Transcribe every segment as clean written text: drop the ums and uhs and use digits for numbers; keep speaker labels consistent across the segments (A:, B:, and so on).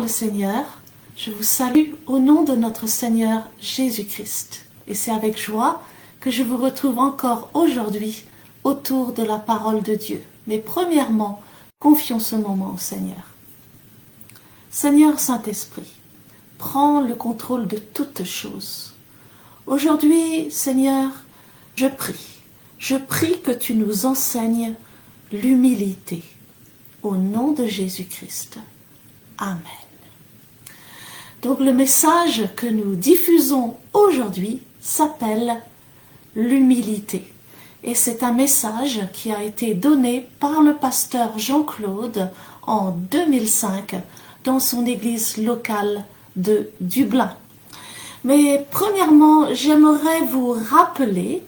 A: le Seigneur, je vous salue au nom de notre Seigneur Jésus-Christ. Et c'est avec joie que je vous retrouve encore aujourd'hui autour de la parole de Dieu. Mais premièrement, confions ce moment au Seigneur. Seigneur Saint-Esprit, prends le contrôle de toutes choses. Aujourd'hui, Seigneur, je prie que tu nous enseignes l'humilité. Au nom de Jésus-Christ. Amen. Donc le message que nous diffusons aujourd'hui s'appelle l'humilité. Et c'est un message qui a été donné par le pasteur Jean-Claude en 2005 dans son église locale de Dublin. Mais premièrement, j'aimerais vous rappeler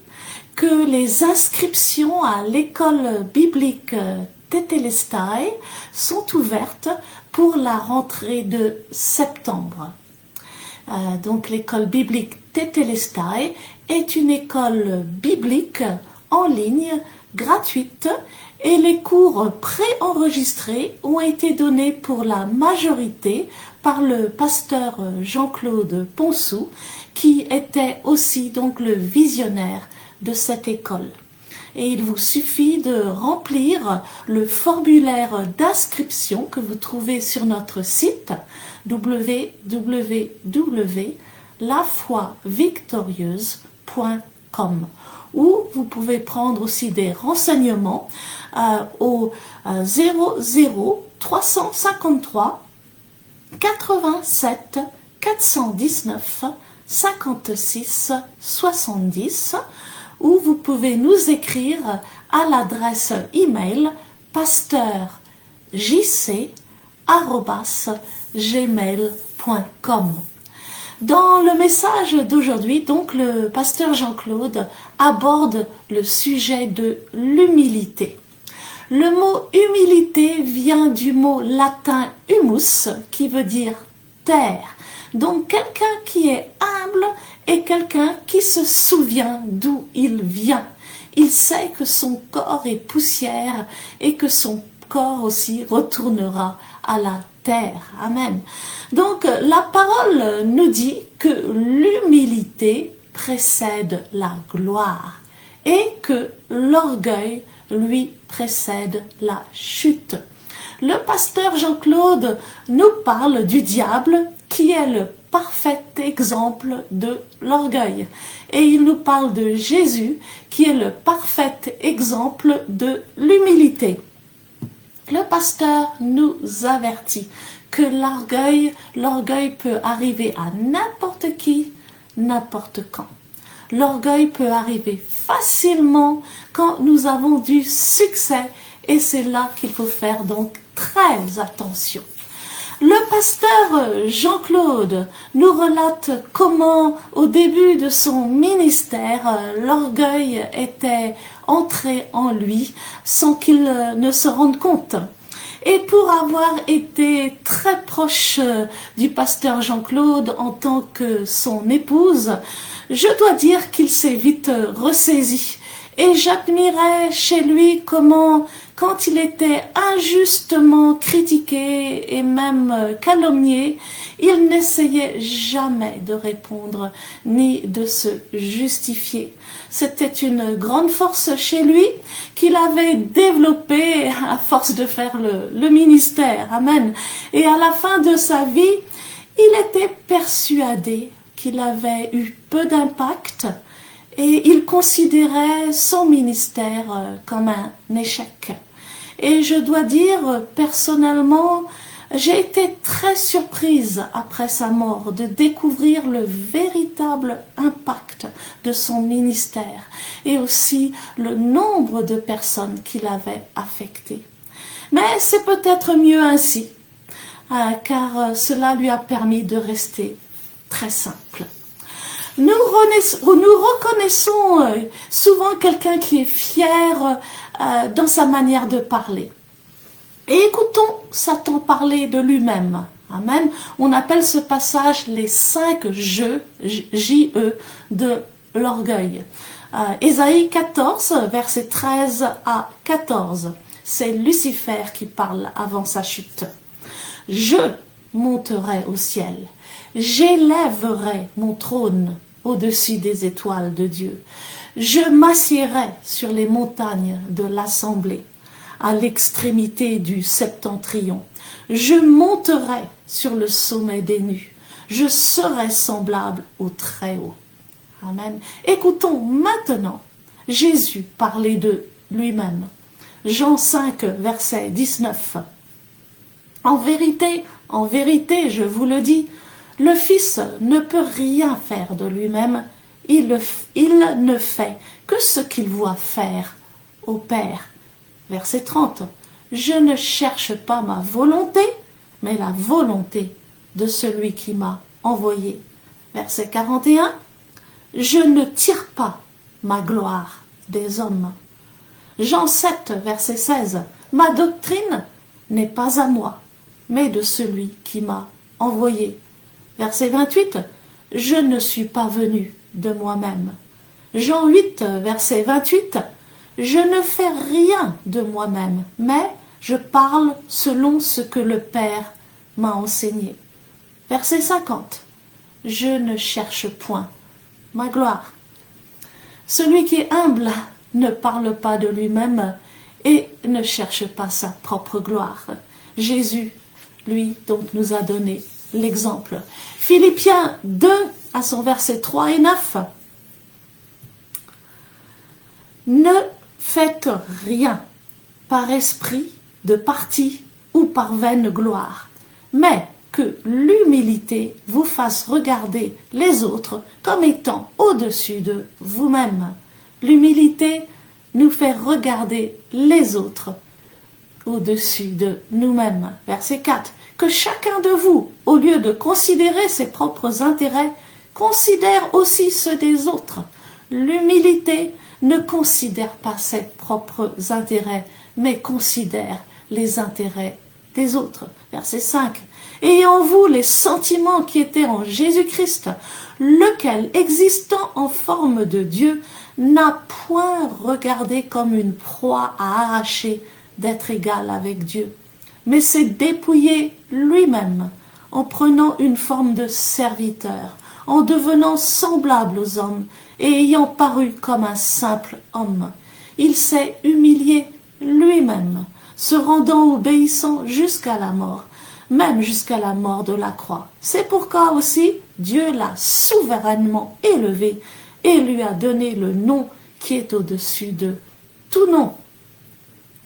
A: que les inscriptions à l'école biblique Tetelestai sont ouvertes pour la rentrée de septembre. Donc l'école biblique Tetelestai est une école biblique en ligne, gratuite, et les cours préenregistrés ont été donnés pour la majorité par le pasteur Jean-Claude Ponsou, qui était aussi donc le visionnaire de cette école. Et il vous suffit de remplir le formulaire d'inscription que vous trouvez sur notre site www.lafoivictorieuse.com, où vous pouvez prendre aussi des renseignements au 00 353 87 419 56 70, où vous pouvez nous écrire à l'adresse email pasteurjc@gmail.com. Dans le message d'aujourd'hui, donc le pasteur Jean-Claude aborde le sujet de l'humilité. Le mot humilité vient du mot latin humus, qui veut dire terre. Donc quelqu'un qui est humble est quelqu'un qui se souvient d'où il vient. Il sait que son corps est poussière et que son corps aussi retournera à la terre. Amen. Donc la parole nous dit que l'humilité précède la gloire et que l'orgueil, lui, précède la chute. Le pasteur Jean-Claude nous parle du diable qui est le parfait exemple de l'orgueil. Et il nous parle de Jésus qui est le parfait exemple de l'humilité. Le pasteur nous avertit que l'orgueil peut arriver à n'importe qui, n'importe quand. L'orgueil peut arriver facilement quand nous avons du succès, et c'est là qu'il faut faire donc très attention. Le pasteur Jean-Claude nous relate comment, au début de son ministère, l'orgueil était entré en lui sans qu'il ne se rende compte. Et pour avoir été très proche du pasteur Jean-Claude en tant que son épouse, je dois dire qu'il s'est vite ressaisi. Et j'admirais chez lui comment, quand il était injustement critiqué et même calomnié, il n'essayait jamais de répondre ni de se justifier. C'était une grande force chez lui qu'il avait développée à force de faire le ministère. Amen. Et à la fin de sa vie, il était persuadé qu'il avait eu peu d'impact et il considérait son ministère comme un échec. Et je dois dire, personnellement, j'ai été très surprise après sa mort de découvrir le véritable impact de son ministère et aussi le nombre de personnes qu'il avait affectées. Mais c'est peut-être mieux ainsi, car cela lui a permis de rester très simple. Nous reconnaissons souvent quelqu'un qui est fier dans sa manière de parler. Et écoutons Satan parler de lui-même. Amen. On appelle ce passage les 5 J-E de l'orgueil. Ésaïe 14, versets 13 à 14. C'est Lucifer qui parle avant sa chute. Je monterai au ciel. J'élèverai mon trône au-dessus des étoiles de Dieu. Je m'assiérai sur les montagnes de l'assemblée, à l'extrémité du septentrion. Je monterai sur le sommet des nues. Je serai semblable au Très-Haut. Amen. Écoutons maintenant Jésus parler de lui-même. Jean 5, verset 19. En vérité, je vous le dis, le Fils ne peut rien faire de lui-même. Il ne fait que ce qu'il voit faire au Père. Verset 30. Je ne cherche pas ma volonté, mais la volonté de celui qui m'a envoyé. Verset 41. Je ne tire pas ma gloire des hommes. Jean 7, verset 16. Ma doctrine n'est pas à moi, mais de celui qui m'a envoyé. Verset 28. Je ne suis pas venu de moi-même. Jean 8, verset 28. Je ne fais rien de moi-même, mais je parle selon ce que le Père m'a enseigné. Verset 50. Je ne cherche point ma gloire. Celui qui est humble ne parle pas de lui-même et ne cherche pas sa propre gloire. Jésus, lui, donc, nous a donné l'exemple. Philippiens 2, à son verset 3 et 9. Ne faites rien par esprit de parti ou par vaine gloire, mais que l'humilité vous fasse regarder les autres comme étant au-dessus de vous-même. L'humilité nous fait regarder les autres au-dessus de nous-mêmes. Verset 4. Que chacun de vous, au lieu de considérer ses propres intérêts, considère aussi ceux des autres. L'humilité ne considère pas ses propres intérêts, mais considère les intérêts des autres. Verset 5. Ayez en vous les sentiments qui étaient en Jésus-Christ, lequel, existant en forme de Dieu, n'a point regardé comme une proie à arracher d'être égal avec Dieu, mais s'est dépouillé lui-même en prenant une forme de serviteur, en devenant semblable aux hommes et ayant paru comme un simple homme. Il s'est humilié lui-même, se rendant obéissant jusqu'à la mort, même jusqu'à la mort de la croix. C'est pourquoi aussi Dieu l'a souverainement élevé et lui a donné le nom qui est au-dessus de tout nom.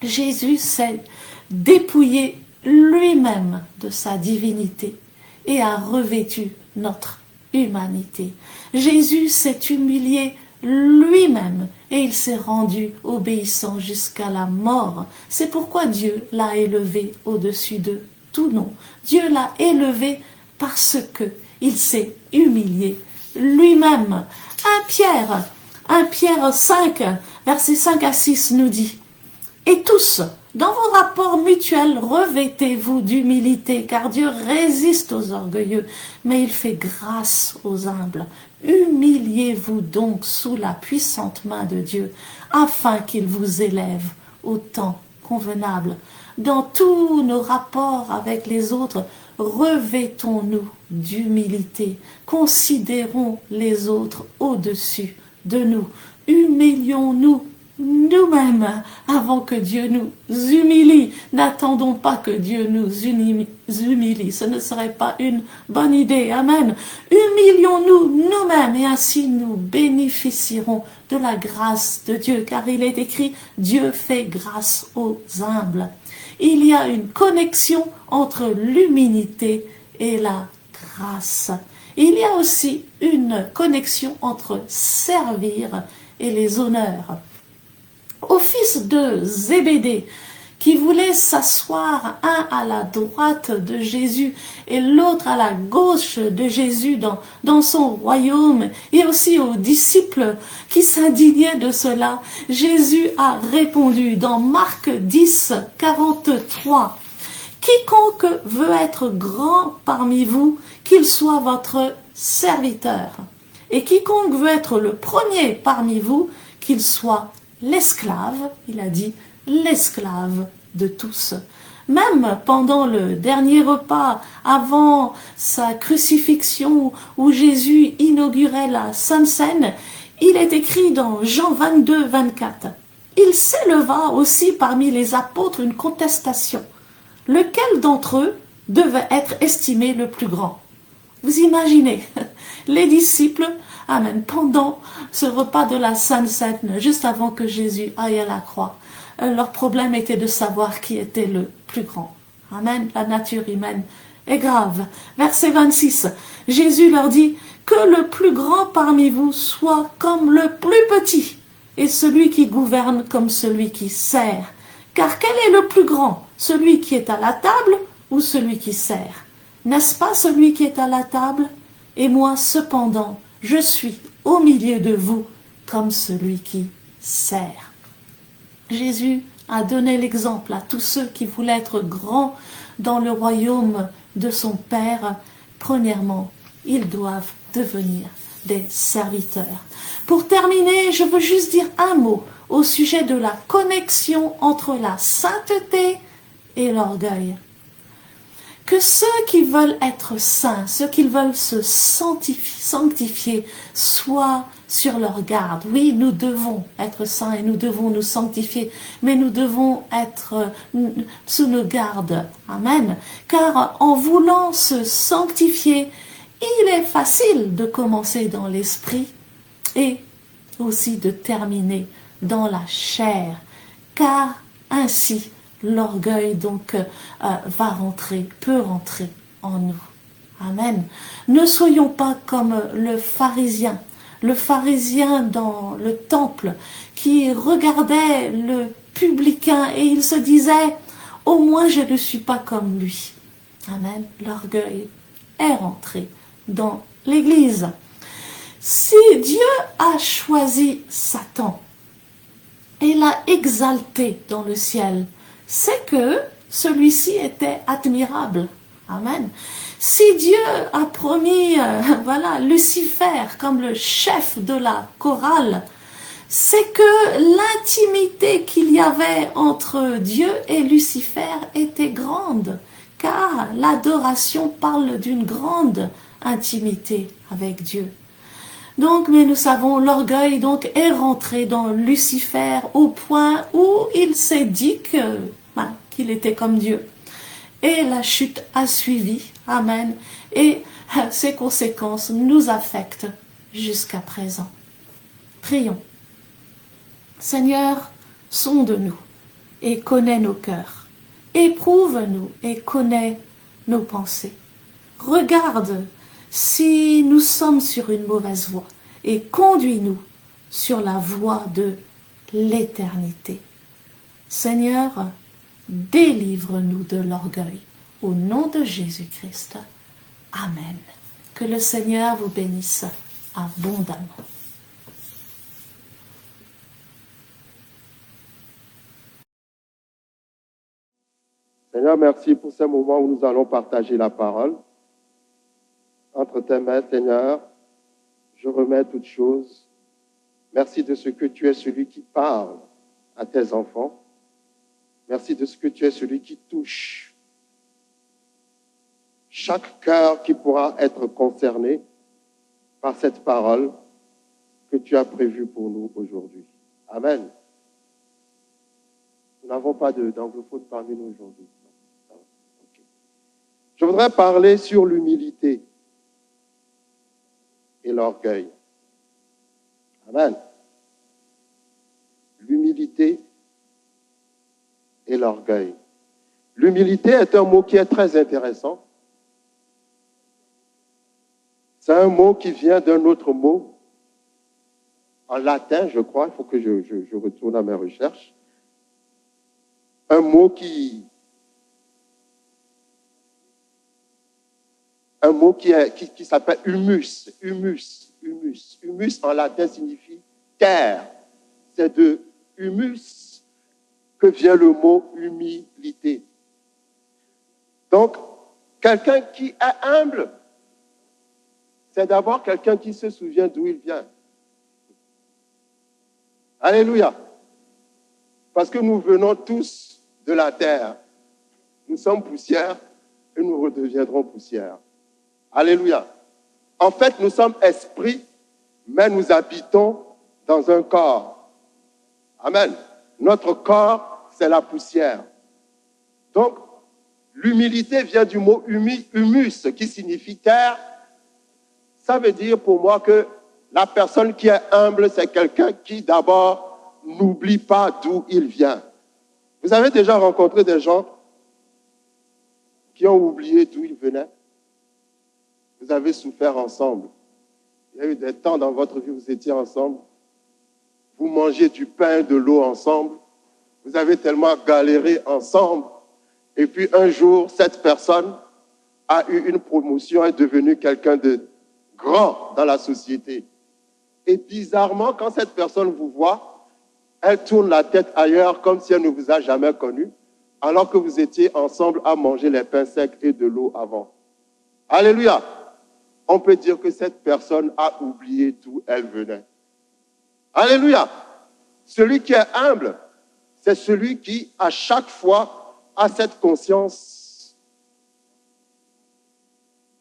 A: Jésus s'est dépouillé lui-même de sa divinité et a revêtu notre humanité. Jésus s'est humilié lui-même et il s'est rendu obéissant jusqu'à la mort. C'est pourquoi Dieu l'a élevé au-dessus de tout nom. Dieu l'a élevé parce que il s'est humilié lui-même. 1 Pierre 5, versets 5 à 6 nous dit: Et tous, dans vos rapports mutuels, revêtez-vous d'humilité, car Dieu résiste aux orgueilleux, mais il fait grâce aux humbles. Humiliez-vous donc sous la puissante main de Dieu, afin qu'il vous élève au temps convenable. Dans tous nos rapports avec les autres, revêtons-nous d'humilité. Considérons les autres au-dessus de nous. Humilions-nous nous-mêmes avant que Dieu nous humilie. N'attendons pas que Dieu nous humilie. Ce ne serait pas une bonne idée. Amen. Humilions-nous nous-mêmes et ainsi nous bénéficierons de la grâce de Dieu. Car il est écrit, Dieu fait grâce aux humbles. Il y a une connexion entre l'humilité et la grâce. Il y a aussi une connexion entre servir et les honneurs. Au fils de Zébédée, qui voulait s'asseoir un à la droite de Jésus et l'autre à la gauche de Jésus dans son royaume, et aussi aux disciples qui s'indignaient de cela, Jésus a répondu dans Marc 10, 43, « Quiconque veut être grand parmi vous, qu'il soit votre serviteur. Et quiconque veut être le premier parmi vous, qu'il soit l'esclave, il a dit, l'esclave de tous. » Même pendant le dernier repas, avant sa crucifixion, où Jésus inaugurait la Sainte Seine, il est écrit dans Jean 22, 24. Il s'éleva aussi parmi les apôtres une contestation. Lequel d'entre eux devait être estimé le plus grand? Vous imaginez, les disciples, amen, pendant ce repas de la Sainte Seine, juste avant que Jésus aille à la croix, leur problème était de savoir qui était le plus grand. Amen, la nature humaine est grave. Verset 26, Jésus leur dit, que le plus grand parmi vous soit comme le plus petit, et celui qui gouverne comme celui qui sert. Car quel est le plus grand, celui qui est à la table ou celui qui sert? N'est-ce pas celui qui est à la table? Et moi, cependant, je suis au milieu de vous comme celui qui sert. Jésus a donné l'exemple à tous ceux qui voulaient être grands dans le royaume de son Père. Premièrement, ils doivent devenir des serviteurs. Pour terminer, je veux juste dire un mot au sujet de la connexion entre la sainteté et l'orgueil. Que ceux qui veulent être saints, ceux qui veulent se sanctifier, soient sur leur garde. Oui, nous devons être saints et nous devons nous sanctifier, mais nous devons être sous nos gardes. Amen. Car en voulant se sanctifier, il est facile de commencer dans l'esprit et aussi de terminer dans la chair, car ainsi l'orgueil donc peut rentrer en nous. Amen. Ne soyons pas comme le pharisien dans le temple qui regardait le publicain et il se disait, au moins je ne suis pas comme lui. Amen. L'orgueil est rentré dans l'église. Si Dieu a choisi Satan et l'a exalté dans le ciel, c'est que celui-ci était admirable. Amen. Si Dieu a promis Lucifer comme le chef de la chorale, c'est que l'intimité qu'il y avait entre Dieu et Lucifer était grande, car l'adoration parle d'une grande intimité avec Dieu. Donc, mais nous savons, l'orgueil donc est rentré dans Lucifer au point où il s'est dit qu'il était comme Dieu. Et la chute a suivi. Amen. Et ses conséquences nous affectent jusqu'à présent. Prions. Seigneur, sonde-nous et connais nos cœurs. Éprouve-nous et connais nos pensées. Regarde si nous sommes sur une mauvaise voie et conduis-nous sur la voie de l'éternité. Seigneur, délivre-nous de l'orgueil. Au nom de Jésus-Christ. Amen. Que le Seigneur vous bénisse abondamment.
B: Seigneur, merci pour ce moment où nous allons partager la parole. Entre tes mains, Seigneur, je remets toutes choses. Merci de ce que tu es celui qui parle à tes enfants. Merci de ce que tu es celui qui touche chaque cœur qui pourra être concerné par cette parole que tu as prévue pour nous aujourd'hui. Amen. Nous n'avons pas d'anglophone parmi nous aujourd'hui. Okay. Je voudrais parler sur l'humilité et l'orgueil. Amen. L'humilité et l'orgueil. L'humilité est un mot qui est très intéressant. C'est un mot qui vient d'un autre mot, en latin, je crois, il faut que je retourne à mes recherches. Un mot qui s'appelle humus. Humus en latin signifie terre. C'est de humus que vient le mot humilité. Donc, quelqu'un qui est humble, c'est d'abord quelqu'un qui se souvient d'où il vient. Alléluia. Parce que nous venons tous de la terre. Nous sommes poussière et nous redeviendrons poussière. Alléluia. En fait, nous sommes esprit, mais nous habitons dans un corps. Amen. Notre corps, c'est la poussière. Donc, l'humilité vient du mot humus, qui signifie terre. Ça veut dire pour moi que la personne qui est humble, c'est quelqu'un qui d'abord n'oublie pas d'où il vient. Vous avez déjà rencontré des gens qui ont oublié d'où ils venaient? Vous avez souffert ensemble. Il y a eu des temps dans votre vie où vous étiez ensemble. Vous mangez du pain et de l'eau ensemble. Vous avez tellement galéré ensemble. Et puis un jour, cette personne a eu une promotion, est devenue quelqu'un de grand dans la société. Et bizarrement, quand cette personne vous voit, elle tourne la tête ailleurs comme si elle ne vous a jamais connu, alors que vous étiez ensemble à manger les pains secs et de l'eau avant. Alléluia! On peut dire que cette personne a oublié d'où elle venait. Alléluia! Celui qui est humble, c'est celui qui, à chaque fois, a cette conscience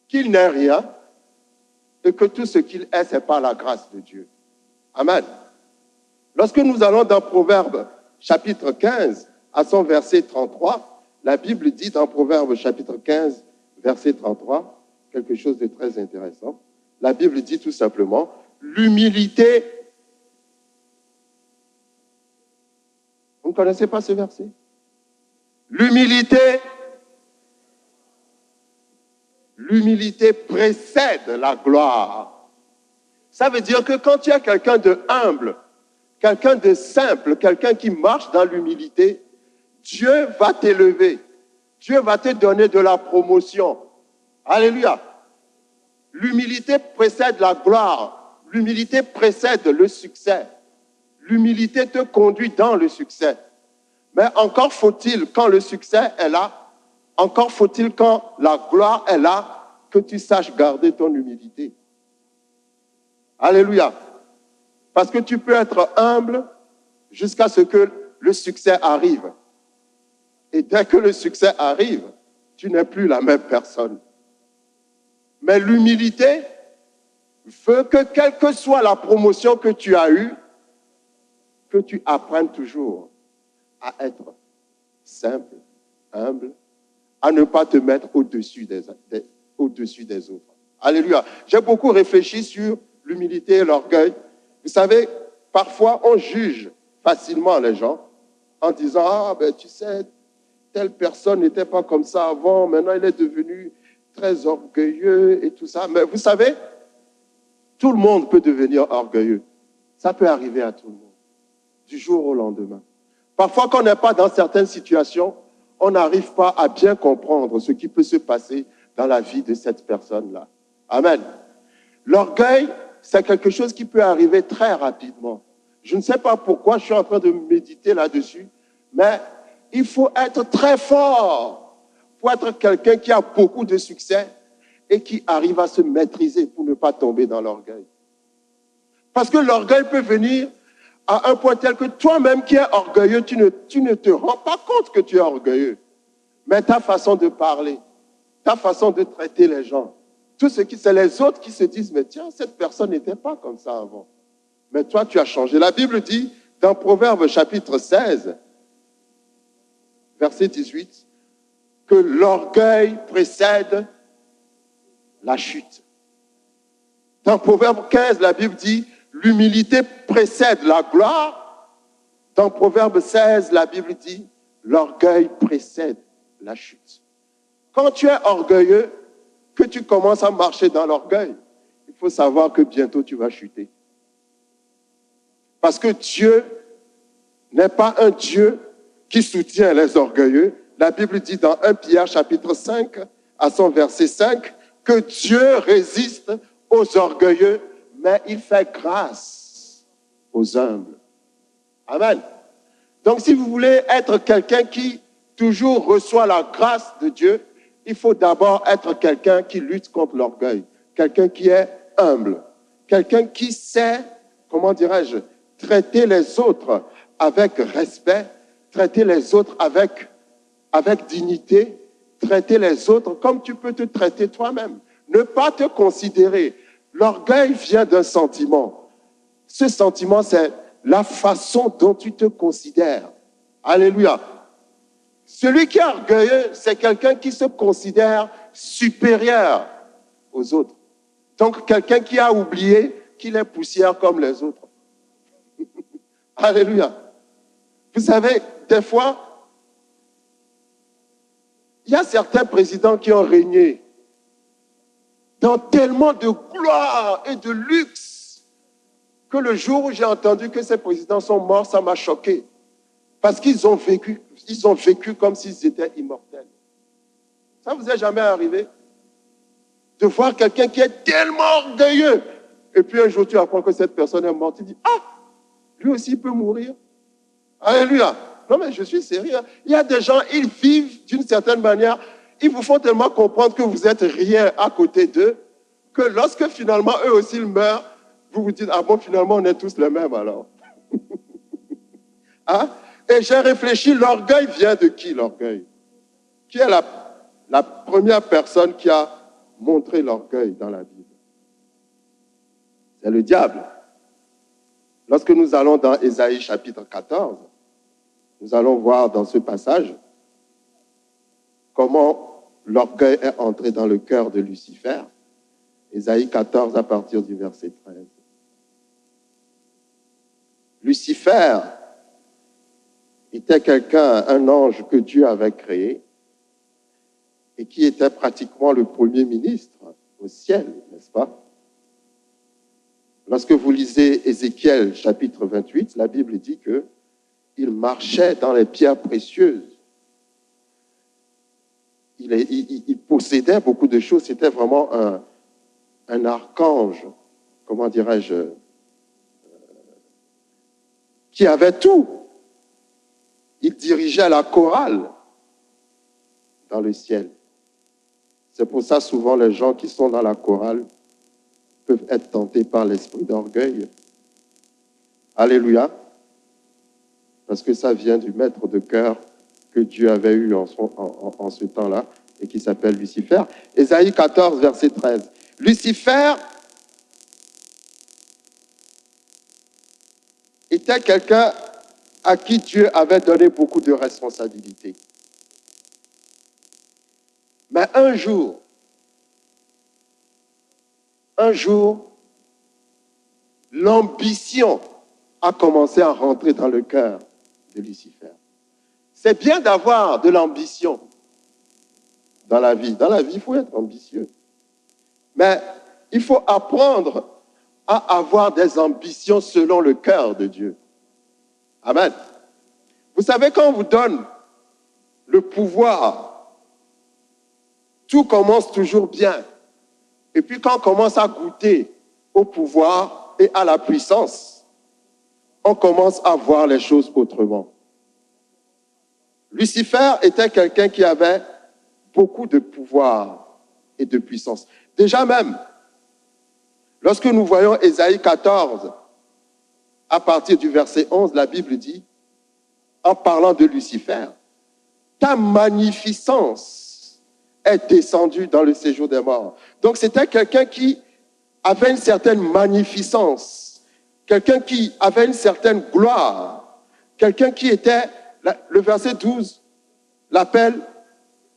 B: qu'il n'est rien et que tout ce qu'il est, c'est par la grâce de Dieu. Amen. Lorsque nous allons dans Proverbes chapitre 15, à son verset 33, la Bible dit dans Proverbes chapitre 15, verset 33, quelque chose de très intéressant. La Bible dit tout simplement, l'humilité. Vous ne connaissez pas ce verset? L'humilité précède la gloire. Ça veut dire que quand tu es quelqu'un de humble, quelqu'un de simple, quelqu'un qui marche dans l'humilité, Dieu va t'élever. Dieu va te donner de la promotion. Alléluia. L'humilité précède la gloire. L'humilité précède le succès. L'humilité te conduit dans le succès. Mais encore faut-il, quand le succès est là, encore faut-il, quand la gloire est là, que tu saches garder ton humilité. Alléluia. Parce que tu peux être humble jusqu'à ce que le succès arrive. Et dès que le succès arrive, tu n'es plus la même personne. Mais l'humilité veut que, quelle que soit la promotion que tu as eue, que tu apprennes toujours à être simple, humble, à ne pas te mettre au-dessus des autres. Alléluia. J'ai beaucoup réfléchi sur l'humilité et l'orgueil. Vous savez, parfois on juge facilement les gens en disant « Ah, ben tu sais, telle personne n'était pas comme ça avant, maintenant il est devenu très orgueilleux et tout ça. » Mais vous savez, tout le monde peut devenir orgueilleux. Ça peut arriver à tout le monde, du jour au lendemain. Parfois, quand on n'est pas dans certaines situations, on n'arrive pas à bien comprendre ce qui peut se passer dans la vie de cette personne-là. Amen. L'orgueil, c'est quelque chose qui peut arriver très rapidement. Je ne sais pas pourquoi je suis en train de méditer là-dessus, mais il faut être très fort pour être quelqu'un qui a beaucoup de succès et qui arrive à se maîtriser pour ne pas tomber dans l'orgueil. Parce que l'orgueil peut venir à un point tel que toi-même qui es orgueilleux, tu ne te rends pas compte que tu es orgueilleux. Mais ta façon de parler, ta façon de traiter les gens, tout ce qui, c'est les autres qui se disent, mais tiens, cette personne n'était pas comme ça avant. Mais toi, tu as changé. La Bible dit, dans Proverbes chapitre 16, verset 18, que l'orgueil précède la chute. Dans Proverbe 15, la Bible dit, l'humilité précède la gloire. Dans Proverbe 16, la Bible dit, l'orgueil précède la chute. Quand tu es orgueilleux, que tu commences à marcher dans l'orgueil, il faut savoir que bientôt tu vas chuter. Parce que Dieu n'est pas un Dieu qui soutient les orgueilleux. La Bible dit dans 1 Pierre chapitre 5, à son verset 5, que Dieu résiste aux orgueilleux, mais il fait grâce aux humbles. Amen. Donc si vous voulez être quelqu'un qui toujours reçoit la grâce de Dieu, il faut d'abord être quelqu'un qui lutte contre l'orgueil, quelqu'un qui est humble, quelqu'un qui sait, comment dirais-je, traiter les autres avec respect, traiter les autres avec avec dignité, traiter les autres comme tu peux te traiter toi-même. Ne pas te considérer. L'orgueil vient d'un sentiment. Ce sentiment, c'est la façon dont tu te considères. Alléluia. Celui qui est orgueilleux, c'est quelqu'un qui se considère supérieur aux autres. Donc, quelqu'un qui a oublié qu'il est poussière comme les autres. Alléluia. Vous savez, des fois, il y a certains présidents qui ont régné dans tellement de gloire et de luxe que le jour où j'ai entendu que ces présidents sont morts, ça m'a choqué. Parce qu'ils ont vécu comme s'ils étaient immortels. Ça vous est jamais arrivé? De voir quelqu'un qui est tellement orgueilleux. Et puis un jour, tu apprends que cette personne est morte. Tu dis, ah, lui aussi il peut mourir. Alléluia. Non mais je suis sérieux. Il y a des gens, ils vivent d'une certaine manière. Ils vous font tellement comprendre que vous êtes rien à côté d'eux, que lorsque finalement eux aussi ils meurent, vous vous dites, ah bon, finalement on est tous les mêmes alors. Hein? Et j'ai réfléchi, l'orgueil vient de qui l'orgueil? Qui est la première personne qui a montré l'orgueil dans la Bible? C'est le diable. Lorsque nous allons dans Ésaïe chapitre 14, nous allons voir dans ce passage comment l'orgueil est entré dans le cœur de Lucifer. Ésaïe 14 à partir du verset 13. Lucifer était quelqu'un, un ange que Dieu avait créé et qui était pratiquement le premier ministre au ciel, n'est-ce pas? Lorsque vous lisez Ézéchiel chapitre 28, la Bible dit qu'il marchait dans les pierres précieuses. Il possédait beaucoup de choses. C'était vraiment un archange, comment dirais-je, qui avait tout. Il dirigeait la chorale dans le ciel. C'est pour ça souvent les gens qui sont dans la chorale peuvent être tentés par l'esprit d'orgueil. Alléluia. Parce que ça vient du maître de chœur que Dieu avait eu en ce temps-là et qui s'appelle Lucifer. Ésaïe 14, verset 13. Lucifer était quelqu'un à qui Dieu avait donné beaucoup de responsabilités. Mais un jour, l'ambition a commencé à rentrer dans le cœur de Lucifer. C'est bien d'avoir de l'ambition dans la vie. Dans la vie, il faut être ambitieux. Mais il faut apprendre à avoir des ambitions selon le cœur de Dieu. Amen. Vous savez, quand on vous donne le pouvoir, tout commence toujours bien. Et puis quand on commence à goûter au pouvoir et à la puissance, on commence à voir les choses autrement. Lucifer était quelqu'un qui avait beaucoup de pouvoir et de puissance. Déjà même, lorsque nous voyons Ésaïe 14, à partir du verset 11, la Bible dit, en parlant de Lucifer, ta magnificence est descendue dans le séjour des morts. Donc c'était quelqu'un qui avait une certaine magnificence, quelqu'un qui avait une certaine gloire, quelqu'un qui était, le verset 12 l'appelle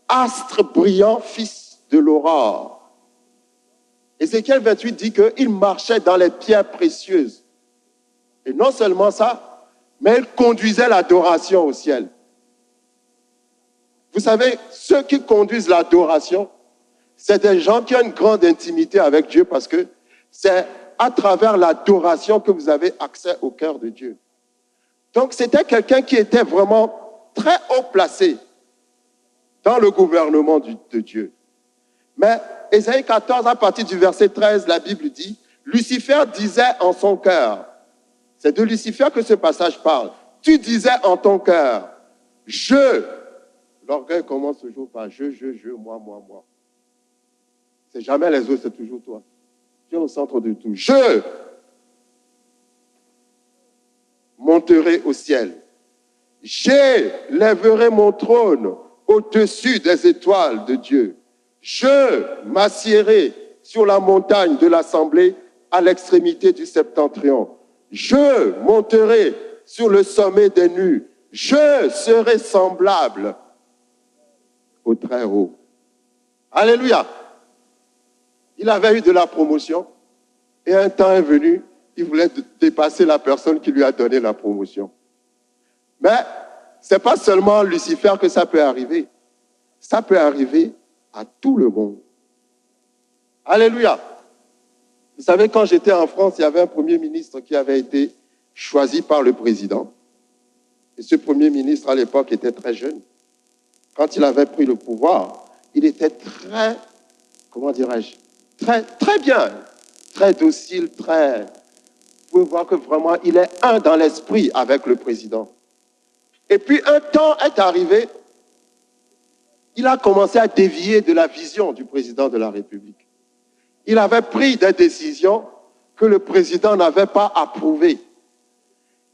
B: astre brillant, fils de l'aurore. Ézéchiel 28 dit qu'il marchait dans les pierres précieuses. Et non seulement ça, mais il conduisait l'adoration au ciel. Vous savez, ceux qui conduisent l'adoration, c'est des gens qui ont une grande intimité avec Dieu parce que c'est à travers l'adoration que vous avez accès au cœur de Dieu. Donc, c'était quelqu'un qui était vraiment très haut placé dans le gouvernement de Dieu. Mais Ésaïe 14, à partir du verset 13, la Bible dit, Lucifer disait en son cœur, c'est de Lucifer que ce passage parle, tu disais en ton cœur, l'orgueil commence toujours par je, moi. C'est jamais les autres, c'est toujours toi. Tu es au centre de tout. Je monterai au ciel. J'élèverai mon trône au-dessus des étoiles de Dieu. Je m'assiérai sur la montagne de l'assemblée à l'extrémité du septentrion. Je monterai sur le sommet des nues. Je serai semblable au Très-Haut. Alléluia. Il avait eu de la promotion et un temps est venu, il voulait dépasser la personne qui lui a donné la promotion. Mais ce n'est pas seulement Lucifer que ça peut arriver. Ça peut arriver à tout le monde. Alléluia. Vous savez, quand j'étais en France, il y avait un premier ministre qui avait été choisi par le président. Et ce premier ministre, à l'époque, était très jeune. Quand il avait pris le pouvoir, il était très, comment dirais-je, très bien, très docile, très... Vous pouvez voir que vraiment, il est un dans l'esprit avec le président. Et puis, un temps est arrivé, il a commencé à dévier de la vision du président de la République. Il avait pris des décisions que le président n'avait pas approuvées.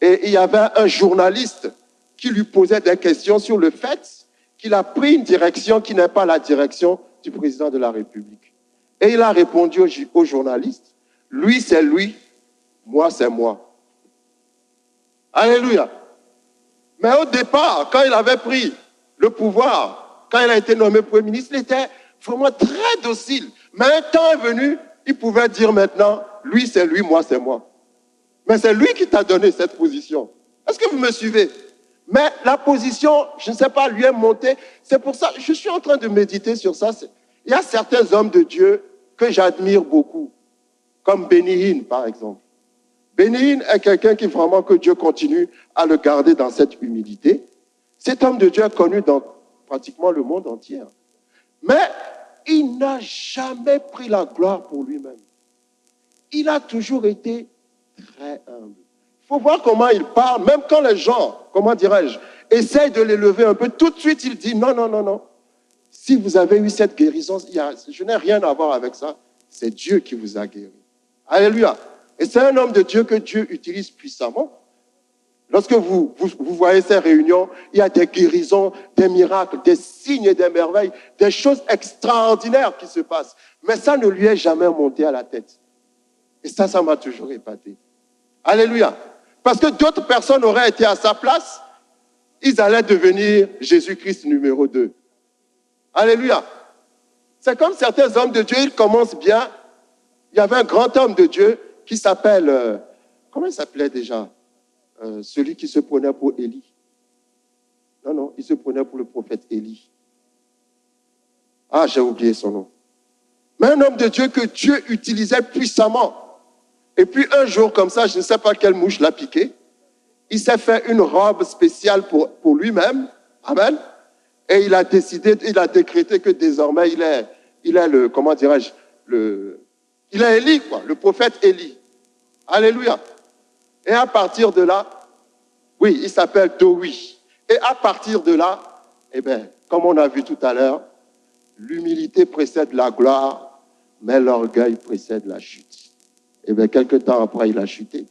B: Et il y avait un journaliste qui lui posait des questions sur le fait qu'il a pris une direction qui n'est pas la direction du président de la République. Et il a répondu au journaliste, lui c'est lui, moi c'est moi. Alléluia. Mais au départ, quand il avait pris le pouvoir, quand il a été nommé Premier ministre, il était vraiment très docile. Mais un temps est venu, il pouvait dire maintenant, lui c'est lui, moi c'est moi. Mais c'est lui qui t'a donné cette position. Est-ce que vous me suivez? Mais la position, je ne sais pas, lui est montée. C'est pour ça, je suis en train de méditer sur ça. Il y a certains hommes de Dieu que j'admire beaucoup, comme Benny Hinn, par exemple. Benny Hinn est quelqu'un qui vraiment, que Dieu continue à le garder dans cette humilité. Cet homme de Dieu est connu dans pratiquement le monde entier. Mais il n'a jamais pris la gloire pour lui-même. Il a toujours été très humble. Il faut voir comment il parle, même quand les gens, comment dirais-je, essayent de l'élever un peu, tout de suite il dit non, non, non, non. Si vous avez eu cette guérison, je n'ai rien à voir avec ça, c'est Dieu qui vous a guéri. Alléluia. Et c'est un homme de Dieu que Dieu utilise puissamment. Lorsque vous voyez ces réunions, il y a des guérisons, des miracles, des signes et des merveilles, des choses extraordinaires qui se passent. Mais ça ne lui est jamais monté à la tête. Et ça m'a toujours épaté. Alléluia. Parce que d'autres personnes auraient été à sa place, ils allaient devenir Jésus-Christ numéro 2. Alléluia. C'est comme certains hommes de Dieu, ils commencent bien. Il y avait un grand homme de Dieu qui s'appelle, comment il s'appelait déjà? Celui qui se prenait pour Élie. Non, il se prenait pour le prophète Élie. Ah, j'ai oublié son nom. Mais un homme de Dieu que Dieu utilisait puissamment. Et puis un jour comme ça, je ne sais pas quelle mouche l'a piqué, il s'est fait une robe spéciale pour lui-même. Amen. Et il a décidé, il a décrété que désormais il est le, comment dirais-je, il est Élie, quoi, le prophète Élie. Alléluia. Et à partir de là, oui, il s'appelle Dowi. Et à partir de là, eh bien, comme on a vu tout à l'heure, l'humilité précède la gloire, mais l'orgueil précède la chute. Et bien, quelques temps après, il a chuté.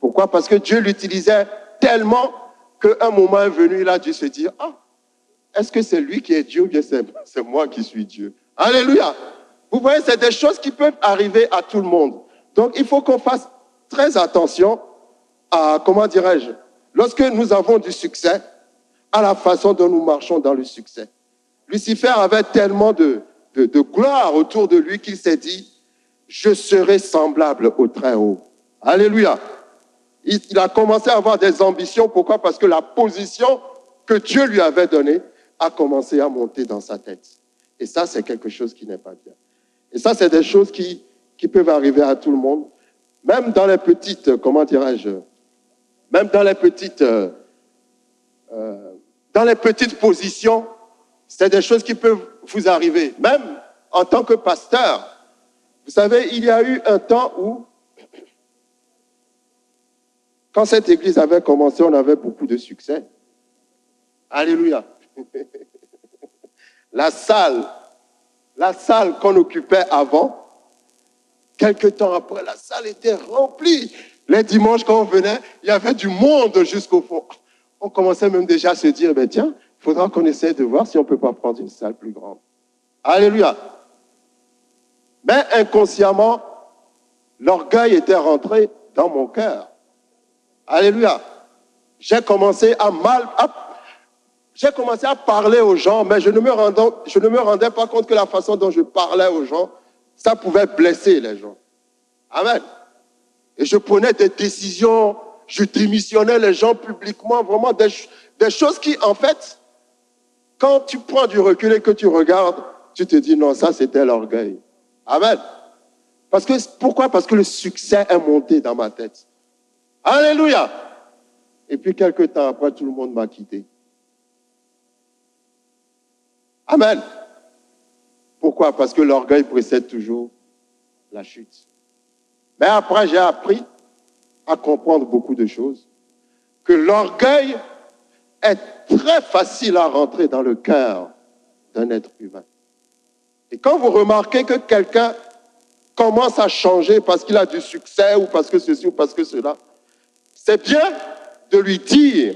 B: Pourquoi? Parce que Dieu l'utilisait tellement qu'un moment est venu, il a dû se dire, ah, est-ce que c'est lui qui est Dieu ou bien c'est moi qui suis Dieu? Alléluia! Vous voyez, c'est des choses qui peuvent arriver à tout le monde. Donc, il faut qu'on fasse très attention à, comment dirais-je, lorsque nous avons du succès, à la façon dont nous marchons dans le succès. Lucifer avait tellement de gloire autour de lui qu'il s'est dit, je serai semblable au Très-Haut. Alléluia. Il a commencé à avoir des ambitions. Pourquoi? Parce que la position que Dieu lui avait donnée a commencé à monter dans sa tête. Et ça, c'est quelque chose qui n'est pas bien. Et ça, c'est des choses qui peuvent arriver à tout le monde. Même dans les petites, comment dirais-je, même dans les petites positions, c'est des choses qui peuvent vous arriver. Même en tant que pasteur, vous savez, il y a eu un temps où, quand cette église avait commencé, on avait beaucoup de succès. Alléluia. La salle qu'on occupait avant, quelque temps après, la salle était remplie. Les dimanches, quand on venait, il y avait du monde jusqu'au fond. On commençait même déjà à se dire, ben tiens, il faudra qu'on essaie de voir si on ne peut pas prendre une salle plus grande. Alléluia. Mais inconsciemment, l'orgueil était rentré dans mon cœur. Alléluia. J'ai commencé à parler aux gens, mais je ne me rendais pas compte que la façon dont je parlais aux gens, ça pouvait blesser les gens. Amen. Et je prenais des décisions, je démissionnais les gens publiquement, vraiment des choses qui, en fait, quand tu prends du recul et que tu regardes, tu te dis non, ça c'était l'orgueil. Amen. Pourquoi? Parce que le succès est monté dans ma tête. Alléluia. Et puis quelques temps après, tout le monde m'a quitté. Amen. Pourquoi? Parce que l'orgueil précède toujours la chute. Mais après, j'ai appris à comprendre beaucoup de choses. Que l'orgueil est très facile à rentrer dans le cœur d'un être humain. Et quand vous remarquez que quelqu'un commence à changer parce qu'il a du succès ou parce que ceci ou parce que cela, c'est bien de lui dire,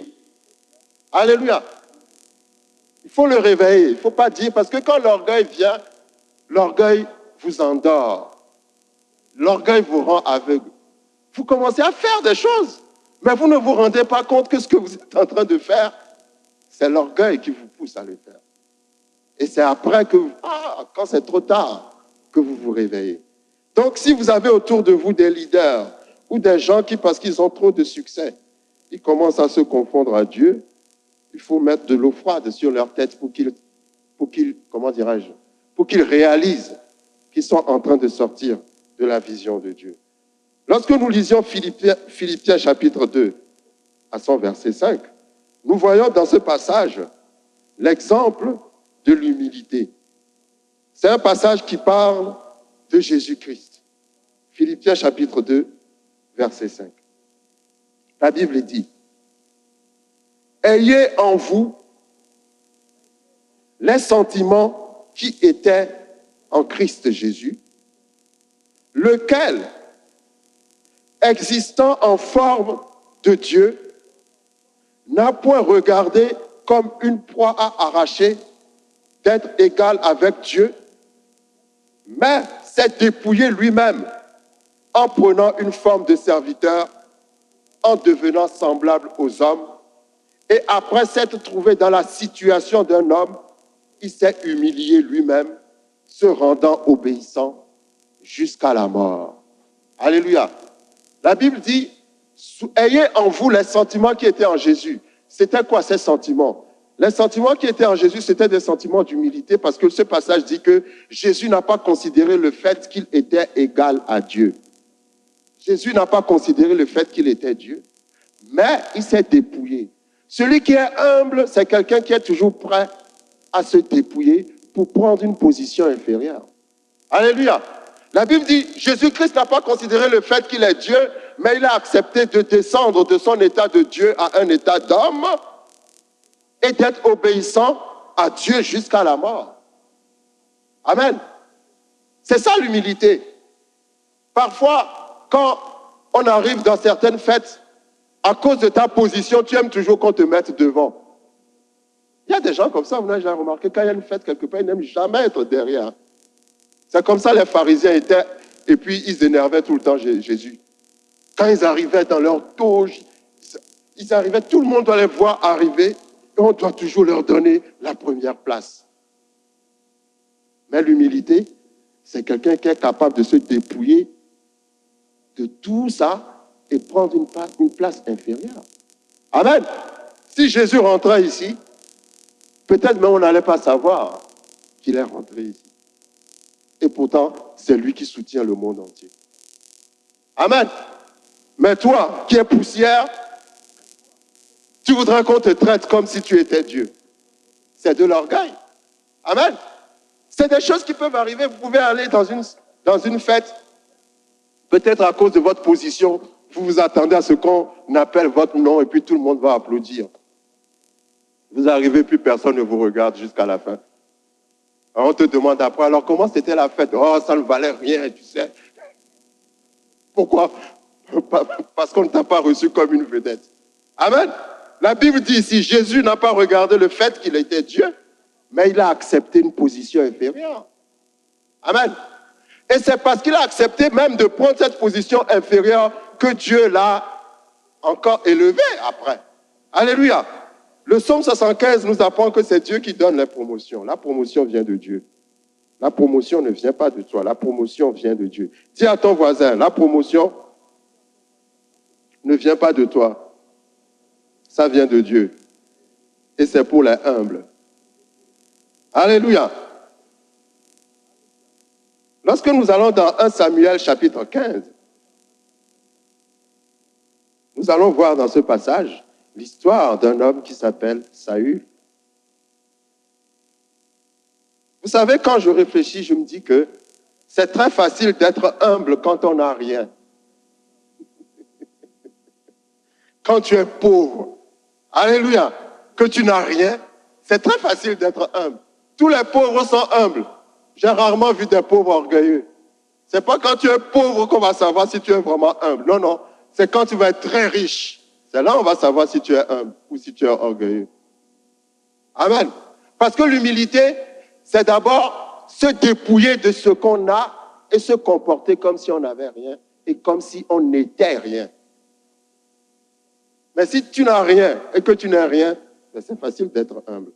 B: alléluia, il faut le réveiller, il ne faut pas dire, parce que quand l'orgueil vient, l'orgueil vous endort, l'orgueil vous rend aveugle. Vous commencez à faire des choses, mais vous ne vous rendez pas compte que ce que vous êtes en train de faire, c'est l'orgueil qui vous pousse à le faire. Et c'est après que, quand c'est trop tard, que vous vous réveillez. Donc, si vous avez autour de vous des leaders ou des gens qui, parce qu'ils ont trop de succès, ils commencent à se confondre à Dieu, il faut mettre de l'eau froide sur leur tête pour qu'ils réalisent qu'ils sont en train de sortir de la vision de Dieu. Lorsque nous lisions Philippiens chapitre 2, à son verset 5, nous voyons dans ce passage l'exemple de l'humilité. C'est un passage qui parle de Jésus-Christ. Philippiens chapitre 2, verset 5. La Bible dit, « Ayez en vous les sentiments qui étaient en Christ Jésus, lequel, existant en forme de Dieu, n'a point regardé comme une proie à arracher d'être égal avec Dieu, mais s'est dépouillé lui-même en prenant une forme de serviteur, en devenant semblable aux hommes, et après s'être trouvé dans la situation d'un homme, il s'est humilié lui-même, se rendant obéissant jusqu'à la mort. » Alléluia. La Bible dit, ayez en vous les sentiments qui étaient en Jésus. C'était quoi ces sentiments? Les sentiments qui étaient en Jésus, c'était des sentiments d'humilité, parce que ce passage dit que Jésus n'a pas considéré le fait qu'il était égal à Dieu. Jésus n'a pas considéré le fait qu'il était Dieu, mais il s'est dépouillé. Celui qui est humble, c'est quelqu'un qui est toujours prêt à se dépouiller pour prendre une position inférieure. Alléluia. La Bible dit, Jésus-Christ n'a pas considéré le fait qu'il est Dieu, mais il a accepté de descendre de son état de Dieu à un état d'homme et d'être obéissant à Dieu jusqu'à la mort. Amen. C'est ça l'humilité. Parfois, quand on arrive dans certaines fêtes, à cause de ta position, tu aimes toujours qu'on te mette devant. Il y a des gens comme ça, vous n'avez jamais remarqué, quand il y a une fête quelque part, ils n'aiment jamais être derrière. C'est comme ça les pharisiens étaient, et puis ils énervaient tout le temps Jésus. Quand ils arrivaient dans leur toge, ils arrivaient, tout le monde doit les voir arriver, et on doit toujours leur donner la première place. Mais l'humilité, c'est quelqu'un qui est capable de se dépouiller de tout ça et prendre une place inférieure. Amen. Si Jésus rentrait ici, peut-être même on n'allait pas savoir qu'il est rentré ici. Et pourtant, c'est lui qui soutient le monde entier. Amen. Mais toi, qui es poussière, tu voudrais qu'on te traite comme si tu étais Dieu. C'est de l'orgueil. Amen. C'est des choses qui peuvent arriver. Vous pouvez aller dans une fête, peut-être à cause de votre position, vous vous attendez à ce qu'on appelle votre nom et puis tout le monde va applaudir. Vous arrivez, puis personne ne vous regarde jusqu'à la fin. Alors on te demande après, alors comment c'était la fête? Oh, ça ne valait rien, tu sais. Pourquoi? Parce qu'on ne t'a pas reçu comme une vedette. Amen. La Bible dit ici, Jésus n'a pas regardé le fait qu'il était Dieu, mais il a accepté une position inférieure. Amen. Et c'est parce qu'il a accepté même de prendre cette position inférieure que Dieu l'a encore élevé après. Alléluia. Le psaume 75 nous apprend que c'est Dieu qui donne les promotions. La promotion vient de Dieu. La promotion ne vient pas de toi, la promotion vient de Dieu. Dis à ton voisin, la promotion ne vient pas de toi, ça vient de Dieu. Et c'est pour les humbles. Alléluia. Lorsque nous allons dans 1 Samuel chapitre 15, nous allons voir dans ce passage l'histoire d'un homme qui s'appelle Saül. Vous savez, quand je réfléchis, je me dis que c'est très facile d'être humble quand on n'a rien. Quand tu es pauvre, alléluia, que tu n'as rien, c'est très facile d'être humble. Tous les pauvres sont humbles. J'ai rarement vu des pauvres orgueilleux. C'est pas quand tu es pauvre qu'on va savoir si tu es vraiment humble. Non, non. C'est quand tu vas être très riche. C'est là qu'on va savoir si tu es humble ou si tu es orgueilleux. Amen. Parce que l'humilité, c'est d'abord se dépouiller de ce qu'on a et se comporter comme si on n'avait rien et comme si on n'était rien. Mais si tu n'as rien et que tu n'es rien, c'est facile d'être humble.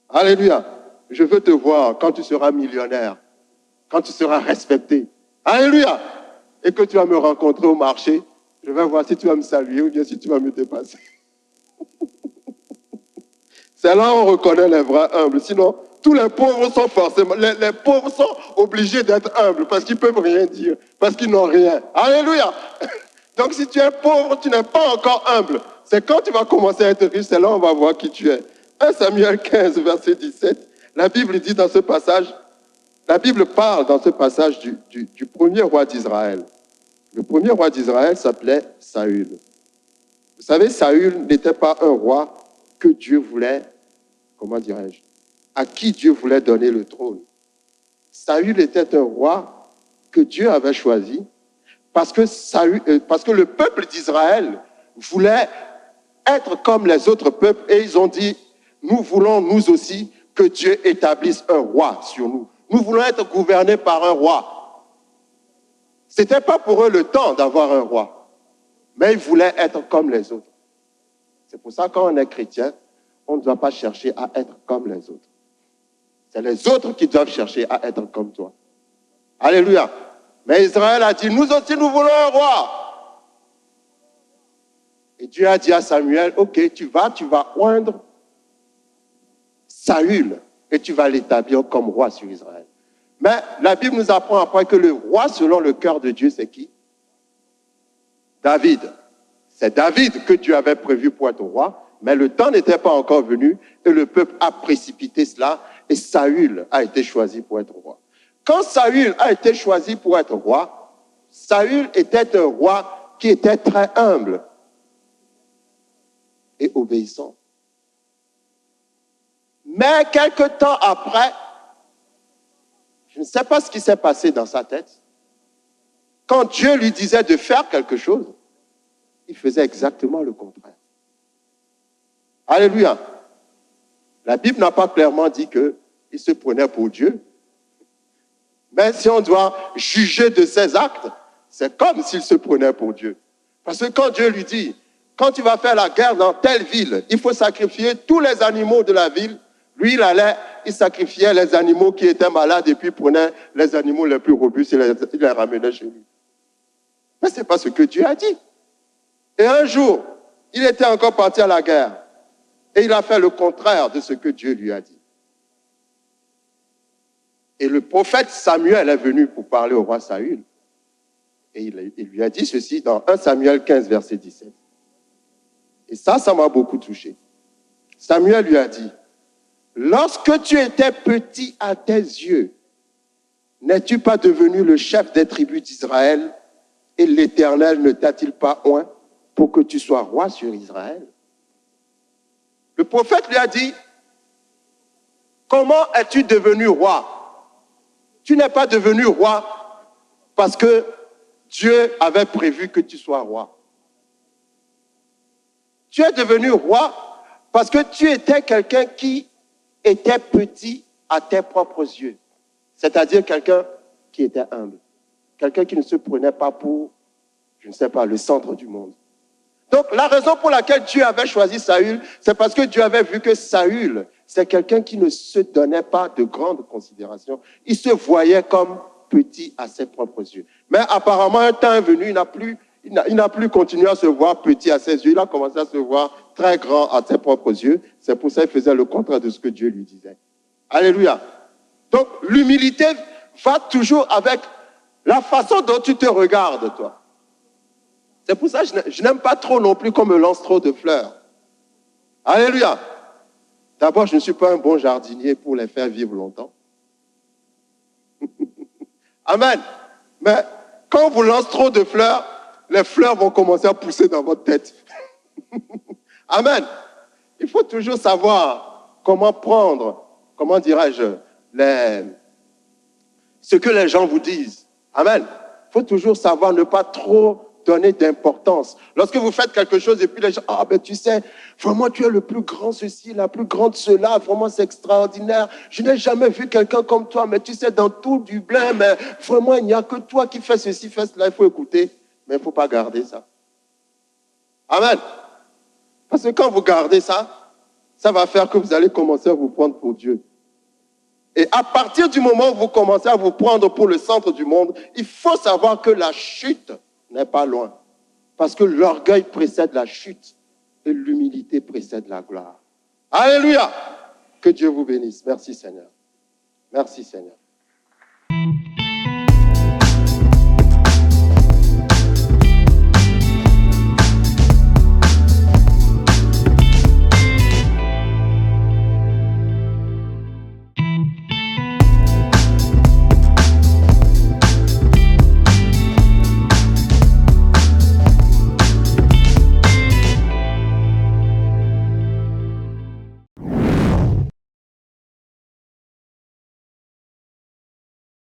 B: Alléluia. Je veux te voir quand tu seras millionnaire, quand tu seras respecté. Alléluia. Et que tu vas me rencontrer au marché, je vais voir si tu vas me saluer ou bien si tu vas me dépasser. C'est là où on reconnaît les vrais humbles. Sinon, tous les pauvres sont forcément... Les pauvres sont obligés d'être humbles parce qu'ils ne peuvent rien dire, parce qu'ils n'ont rien. Alléluia. Donc si tu es pauvre, tu n'es pas encore humble. C'est quand tu vas commencer à être riche, c'est là où on va voir qui tu es. 1 Samuel 15, verset 17, la Bible dit dans ce passage, la Bible parle dans ce passage du premier roi d'Israël. Le premier roi d'Israël s'appelait Saül. Vous savez, Saül n'était pas un roi que Dieu voulait, comment dirais-je, à qui Dieu voulait donner le trône. Saül était un roi que Dieu avait choisi parce que le peuple d'Israël voulait être comme les autres peuples et ils ont dit, nous voulons nous aussi que Dieu établisse un roi sur nous. Nous voulons être gouvernés par un roi. Ce n'était pas pour eux le temps d'avoir un roi, mais ils voulaient être comme les autres. C'est pour ça que quand on est chrétien, on ne doit pas chercher à être comme les autres. C'est les autres qui doivent chercher à être comme toi. Alléluia. Mais Israël a dit, nous aussi nous voulons un roi. Et Dieu a dit à Samuel, ok, tu vas oindre Saül et tu vas l'établir comme roi sur Israël. Mais la Bible nous apprend après que le roi selon le cœur de Dieu, c'est qui? David. C'est David que Dieu avait prévu pour être roi, mais le temps n'était pas encore venu et le peuple a précipité cela et Saül a été choisi pour être roi. Quand Saül a été choisi pour être roi, Saül était un roi qui était très humble et obéissant. Mais quelque temps après, je ne sais pas ce qui s'est passé dans sa tête, quand Dieu lui disait de faire quelque chose, il faisait exactement le contraire. Alléluia. La Bible n'a pas clairement dit qu'il se prenait pour Dieu. Mais si on doit juger de ses actes, c'est comme s'il se prenait pour Dieu. Parce que quand Dieu lui dit, quand tu vas faire la guerre dans telle ville, il faut sacrifier tous les animaux de la ville. Lui, il sacrifiait les animaux qui étaient malades et puis prenait les animaux les plus robustes et il les ramenait chez lui. Mais ce n'est pas ce que Dieu a dit. Et un jour, il était encore parti à la guerre et il a fait le contraire de ce que Dieu lui a dit. Et le prophète Samuel est venu pour parler au roi Saül. Et il lui a dit ceci dans 1 Samuel 15, verset 17. Et ça m'a beaucoup touché. Samuel lui a dit, « Lorsque tu étais petit à tes yeux, n'es-tu pas devenu le chef des tribus d'Israël et l'Éternel ne t'a-t-il pas oint pour que tu sois roi sur Israël ?» Le prophète lui a dit, « Comment es-tu devenu roi ? Tu n'es pas devenu roi parce que Dieu avait prévu que tu sois roi. Tu es devenu roi parce que tu étais quelqu'un qui était petit à tes propres yeux. C'est-à-dire quelqu'un qui était humble. Quelqu'un qui ne se prenait pas pour, je ne sais pas, le centre du monde. Donc, la raison pour laquelle Dieu avait choisi Saül, c'est parce que Dieu avait vu que Saül, c'est quelqu'un qui ne se donnait pas de grande considération. Il se voyait comme petit à ses propres yeux. Mais apparemment, un temps est venu, il n'a plus continué à se voir petit à ses yeux. Il a commencé à se voir très grand à ses propres yeux. C'est pour ça qu'il faisait le contraire de ce que Dieu lui disait. Alléluia. Donc, l'humilité va toujours avec la façon dont tu te regardes, toi. C'est pour ça que je n'aime pas trop non plus qu'on me lance trop de fleurs. Alléluia. D'abord, je ne suis pas un bon jardinier pour les faire vivre longtemps. Amen. Mais quand on vous lance trop de fleurs, les fleurs vont commencer à pousser dans votre tête. Amen. Il faut toujours savoir comment prendre, comment dirais-je, ce que les gens vous disent. Amen. Il faut toujours savoir ne pas trop donner d'importance. Lorsque vous faites quelque chose et puis les gens, ah ben tu sais, vraiment tu es le plus grand ceci, la plus grande cela, vraiment c'est extraordinaire. Je n'ai jamais vu quelqu'un comme toi, mais tu sais, dans tout Dublin, mais vraiment il n'y a que toi qui fais ceci, fais cela, il faut écouter, mais il ne faut pas garder ça. Amen. Parce que quand vous gardez ça, ça va faire que vous allez commencer à vous prendre pour Dieu. Et à partir du moment où vous commencez à vous prendre pour le centre du monde, il faut savoir que la chute n'est pas loin. Parce que l'orgueil précède la chute et l'humilité précède la gloire. Alléluia! Que Dieu vous bénisse. Merci Seigneur. Merci Seigneur.